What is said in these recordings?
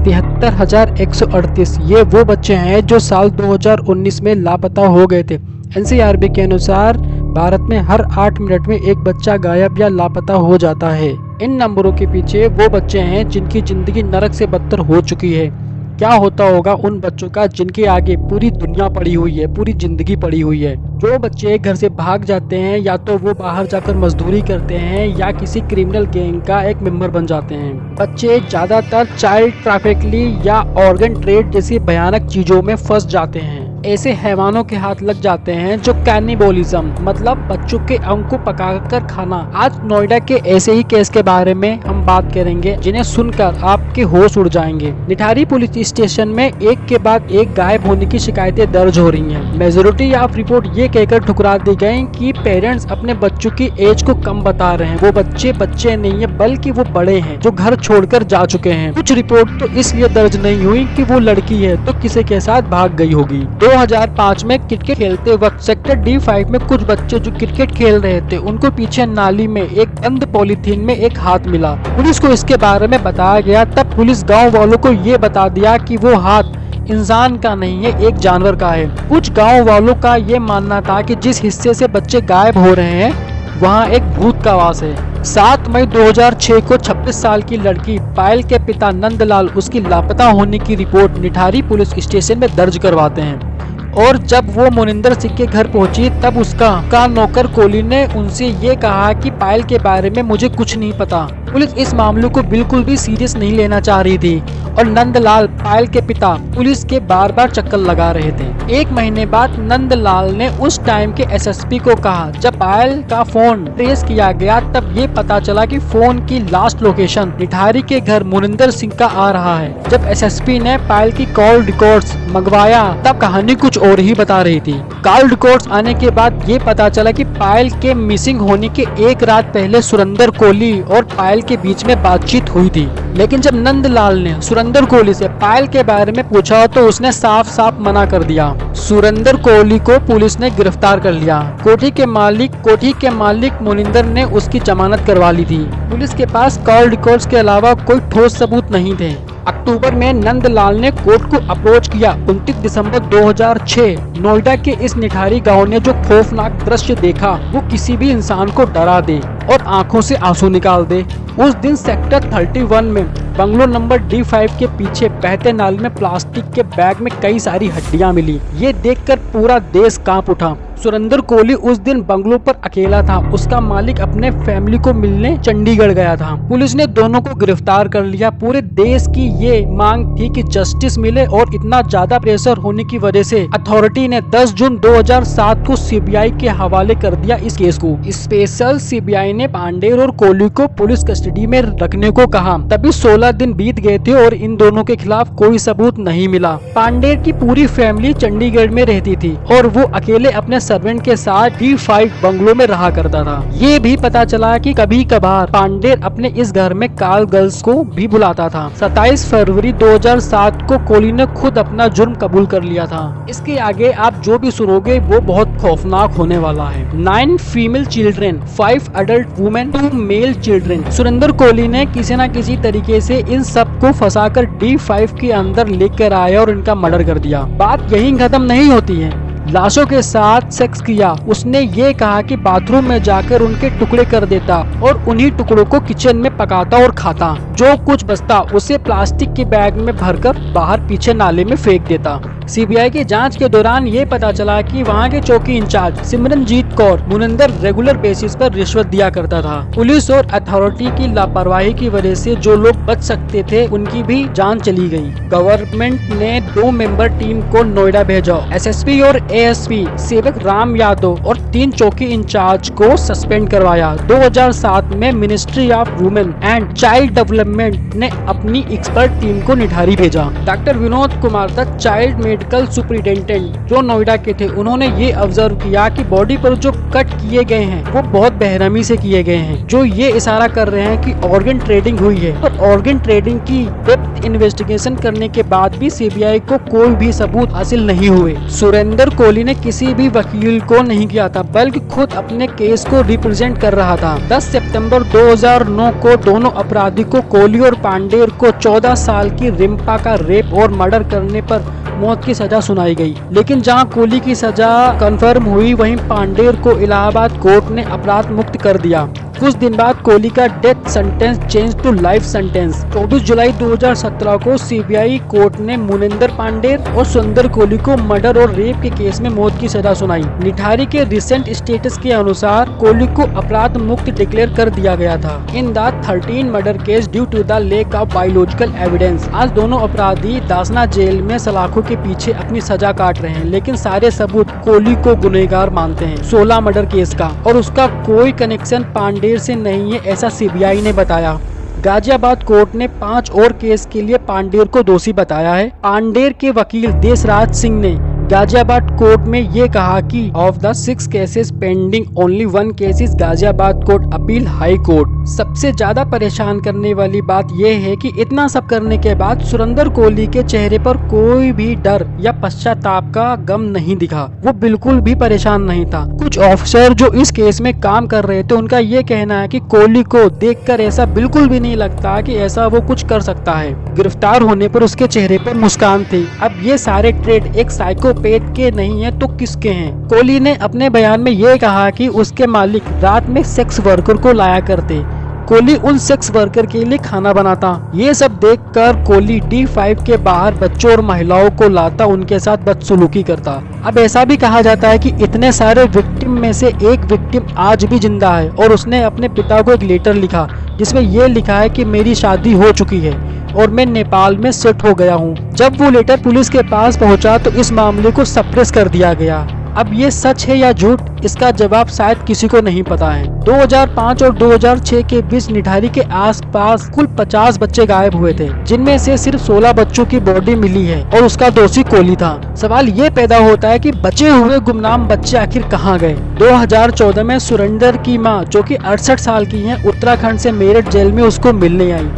73,138 ये वो बच्चे हैं जो साल 2019 में लापता हो गए थे। एनसीआरबी के अनुसार भारत में हर 8 मिनट में एक बच्चा गायब या लापता हो जाता है। इन नंबरों के पीछे वो बच्चे हैं जिनकी जिंदगी नरक से बदतर हो चुकी है। क्या होता होगा उन बच्चों का जिनके आगे पूरी दुनिया पड़ी हुई है, पूरी जिंदगी पड़ी हुई है। जो बच्चे घर से भाग जाते हैं या तो वो बाहर जाकर मजदूरी करते हैं या किसी क्रिमिनल गैंग का एक मेंबर बन जाते हैं। बच्चे ज्यादातर चाइल्ड ट्रैफिकिंग या ऑर्गन ट्रेड जैसी भयानक चीजों में फंस जाते हैं। ऐसे हैवानों के हाथ लग जाते हैं जो कैनिबलिज्म मतलब बच्चों के अंग को पकाकर खाना। आज नोएडा के ऐसे ही केस के बारे में हम बात करेंगे जिन्हें सुनकर आपके होश उड़ जाएंगे। निठारी पुलिस स्टेशन में एक के बाद एक गायब होने की शिकायतें दर्ज हो रही हैं। मेजोरिटी ऑफ रिपोर्ट ये कहकर ठुकरा दी गई कि पेरेंट्स अपने बच्चों की एज को कम बता रहे हैं। वो बच्चे नहीं है बल्कि वो बड़े हैं जो घर छोड़कर जा चुके हैं। कुछ रिपोर्ट तो इसलिए दर्ज नहीं हुई कि वो लड़की है तो किसी के साथ भाग गई होगी। 2005 में क्रिकेट खेलते वक्त सेक्टर D5 में कुछ बच्चे जो क्रिकेट खेल रहे थे उनको पीछे नाली में एक बंद पॉलीथीन में एक हाथ मिला। पुलिस को इसके बारे में बताया गया, तब पुलिस गांव वालों को ये बता दिया कि वो हाथ इंसान का नहीं है, एक जानवर का है। कुछ गांव वालों का ये मानना था कि जिस हिस्से से बच्चे गायब हो रहे हैं वहाँ एक भूत का वास है। 7 मई 2006 को 26 साल की लड़की पायल के पिता नंदलाल उसकी लापता होने की रिपोर्ट निठारी पुलिस स्टेशन में दर्ज करवाते हैं। और जब वो मोनिंदर सिंह के घर पहुंची तब उसका नौकर कोली ने उनसे ये कहा कि पायल के बारे में मुझे कुछ नहीं पता। पुलिस इस मामले को बिल्कुल भी सीरियस नहीं लेना चाह रही थी और नंदलाल पायल के पिता पुलिस के बार बार चक्कर लगा रहे थे। 1 महीने बाद नंदलाल ने उस टाइम के एसएसपी को कहा। जब पायल का फोन ट्रेस किया गया तब ये पता चला कि फोन की लास्ट लोकेशन निठारी के घर मोनिंदर सिंह का आ रहा है। जब एसएसपी ने पायल की कॉल रिकॉर्ड्स मंगवाया तब कहानी कुछ और ही बता रही थी। कॉल रिकॉर्ड्स आने के बाद ये पता चला कि पायल के मिसिंग होने के एक रात पहले सुरेंद्र कोहली और पायल के बीच में बातचीत हुई थी। लेकिन जब नंदलाल ने सुरेंद्र कोहली से पायल के बारे में पूछा तो उसने साफ साफ मना कर दिया। सुरेंद्र कोहली को पुलिस ने गिरफ्तार कर लिया। कोठी के मालिक मोनिंदर ने उसकी जमानत करवा ली थी। पुलिस के पास कॉल रिकॉर्ड्स के अलावा कोई ठोस सबूत नहीं थे। अक्टूबर में नंदलाल ने कोर्ट को अप्रोच किया। 29 दिसंबर 2006 नोएडा के इस निठारी गांव ने जो खौफनाक दृश्य देखा वो किसी भी इंसान को डरा दे और आंखों से आंसू निकाल दे। उस दिन सेक्टर 31 में बंगलो नंबर D5 के पीछे बहते नाले में प्लास्टिक के बैग में कई सारी हड्डियां मिली। ये देखकर पूरा देश कांप उठा। सुरेंद्र कोहली उस दिन बंगलो पर अकेला था। उसका मालिक अपने फैमिली को मिलने चंडीगढ़ गया था। पुलिस ने दोनों को गिरफ्तार कर लिया। पूरे देश की ये मांग थी कि जस्टिस मिले और इतना ज्यादा प्रेशर होने की वजह से अथॉरिटी ने 10 जून 2007 को सीबीआई के हवाले कर दिया इस केस को। स्पेशल सीबीआई ने पांडेर और कोहली को पुलिस कस्टडी में रखने को कहा। तभी 16 दिन बीत गए थे और इन दोनों के खिलाफ कोई सबूत नहीं मिला। पांडेर की पूरी फैमिली चंडीगढ़ में रहती थी और वो अकेले अपने सर्वेंट के साथ D5 बंगलो में रहा करता था। ये भी पता चला कि कभी कभार पांडेर अपने इस घर में कॉल गर्ल्स को भी बुलाता था। 27 फरवरी 2007 को कोहली ने खुद अपना जुर्म कबूल कर लिया था। इसके आगे आप जो भी सुनोगे वो बहुत खौफनाक होने वाला है। 9 female children, 5 adult women, 2 male children. Surendra Kohli ने किसी न किसी तरीके से इन सब को फंसाकर D5 के अंदर लेकर आया और इनका मर्डर कर दिया। बात यहीं खत्म नहीं होती है। लाशों के साथ सेक्स किया। उसने ये कहा कि बाथरूम में जाकर उनके टुकड़े कर देता और उन्हीं टुकड़ों को किचन में पकाता और खाता। जो कुछ बचता उसे प्लास्टिक के बैग में भरकर बाहर पीछे नाले में फेंक देता। सीबीआई की जांच के दौरान ये पता चला कि वहाँ के चौकी incharge Simranjeet Kaur Munindar regular basis पर रिश्वत दिया करता था। पुलिस और अथॉरिटी की लापरवाही की वजह से जो लोग बच सकते थे उनकी भी जान चली गई। गवर्नमेंट ने 2 मेंबर टीम को नोएडा भेजा। एसएसपी और एएसपी सेवक राम यादव और 3 चौकी इंचार्ज को सस्पेंड करवाया। 2007 में ministry of women and child development ने अपनी एक्सपर्ट टीम को निठारी भेजा। Doctor Vinod Kumar Dutt child medical superintendent जो नोएडा के थे, उन्होंने ये ऑब्जर्व किया कि बॉडी पर जो कट किए गए हैं वो बहुत बेरहमी से किए गए हैं, जो ये इशारा कर रहे हैं कि ऑर्गन ट्रेडिंग हुई है। और ऑर्गन ट्रेडिंग की डेप्थ इन्वेस्टिगेशन करने के बाद भी सीबीआई को कोई भी सबूत हासिल नहीं हुए। सुरेंद्र कोहली ने किसी भी वकील को नहीं किया था, बल्कि खुद अपने केस को रिप्रेजेंट कर रहा था। 10 सितंबर 2009 को दोनों अपराधी को, कोहली और पांडेर को 14 साल की रिम्पा का रेप और मर्डर करने पर मौत की सजा सुनाई गई। लेकिन जहां कोहली की सजा कंफर्म हुई, वहीं पांडेर को इलाहाबाद कोर्ट ने अपराध मुक्त कर दिया। कुछ दिन बाद कोहली का death sentence change to life sentence. 24 जुलाई 2017 को सीबीआई कोर्ट ने मुनिंदर पांडेर और सुरेंद्र कोहली को मर्डर और रेप के केस में मौत की सजा सुनाई। निठारी के रिसेंट स्टेटस के अनुसार कोहली को अपराध मुक्त डिक्लेयर कर दिया गया था in the 13 murder case due to the lack of biological evidence. आज दोनों अपराधी दासना जेल में सलाखों के पीछे अपनी सजा काट रहे हैं, लेकिन सारे सबूत कोहली को गुनहगार मानते हैं 16 मर्डर केस का, और उसका कोई कनेक्शन पांडेर से नहीं है, ऐसा सीबीआई ने बताया। गाजियाबाद कोर्ट ने 5 और केस के लिए पांडेर को दोषी बताया है। पांडेर के वकील देशराज सिंह ने गाजियाबाद कोर्ट में ये कहा कि of the 6 cases pending only 1 case is Ghaziabad court appeal high court. सबसे ज्यादा परेशान करने वाली बात यह है कि इतना सब करने के बाद सुरेंद्र कोहली के चेहरे पर कोई भी डर या पश्चाताप का गम नहीं दिखा। वो बिल्कुल भी परेशान नहीं था। कुछ ऑफिसर जो इस केस में काम कर रहे थे, उनका ये कहना है कि कोहली को देखकर ऐसा बिल्कुल भी नहीं लगता कि ऐसा वो कुछ कर सकता है। गिरफ्तार होने पर उसके चेहरे पर मुस्कान थी। अब ये सारे ट्रेड एक साइकोपैथ के नहीं है तो किसके हैं? कोहली ने अपने बयान में ये कहा कि उसके मालिक रात में सेक्स वर्कर को लाया करते। कोहली उन सेक्स वर्कर के लिए खाना बनाता। ये सब देखकर कोहली D5 के बाहर बच्चों और महिलाओं को लाता, उनके साथ बदसलूकी करता। अब ऐसा भी कहा जाता है कि इतने सारे विक्टिम में से एक विक्टिम आज भी जिंदा है और उसने अपने पिता को एक लेटर लिखा जिसमें ये लिखा है कि मेरी शादी हो चुकी है और मैं नेपाल में सेट हो गया हूँ। जब वो लेटर पुलिस के पास पहुँचा तो इस मामले को सप्रेस कर दिया गया। अब ये सच है या झूठ, इसका जवाब शायद किसी को नहीं पता है। 2005 और 2006 के बीच निठारी के आसपास कुल 50 बच्चे गायब हुए थे, जिनमें से सिर्फ 16 बच्चों की बॉडी मिली है और उसका दोषी कोहली था। सवाल ये पैदा होता है कि बचे हुए गुमनाम बच्चे आखिर कहाँ गए। 2014 में सुरेंद्र की मां, जो कि 68 साल की है, उत्तराखंड से मेरठ जेल में उसको मिलने आई।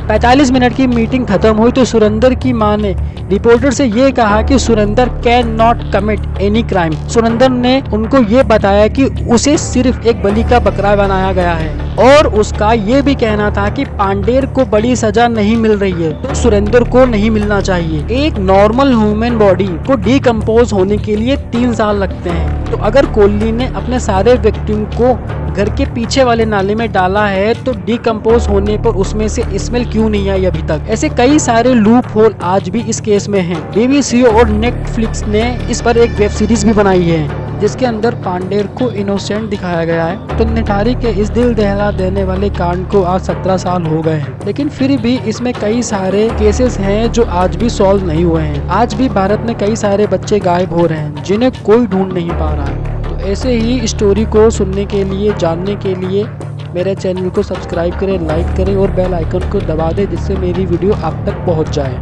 45 मिनट की मीटिंग खत्म हुई तो सुरेंद्र की मां ने रिपोर्टर से ये कहा कि Surendra can not commit any crime. Surendra ने उनको ये बताया कि उसे सिर्फ एक बलि का बकरा बनाया गया है और उसका ये भी कहना था कि पांडेर को बड़ी सजा नहीं मिल रही है तो सुरेंद्र को नहीं मिलना चाहिए। एक नॉर्मल ह्यूमन बॉडी को डिकम्पोज होने के लिए 3 साल लगते हैं, तो अगर कोहली ने अपने सारे विक्टिम को घर के पीछे वाले नाले में डाला है तो डिकम्पोज होने पर उसमें से स्मेल क्यों नहीं आई अभी तक। ऐसे कई सारे लूप होल आज भी इस केस में हैं। BBC और नेटफ्लिक्स ने इस पर एक वेब सीरीज भी बनाई है जिसके अंदर पांडेर को इनोसेंट दिखाया गया है। तो निठारी के इस दिल दहला देने वाले कांड को आज 17 साल हो गए हैं, लेकिन फिर भी इसमें कई सारे केसेस हैं जो आज भी सॉल्व नहीं हुए हैं। आज भी भारत में कई सारे बच्चे गायब हो रहे हैं जिन्हें कोई ढूंढ नहीं पा रहा है। तो ऐसे ही स्टोरी को सुनने के लिए, जानने के लिए मेरे चैनल को सब्सक्राइब करें, लाइक करें और बेल आइकन को दबा दें जिससे मेरी वीडियो आप तक पहुंच जाए।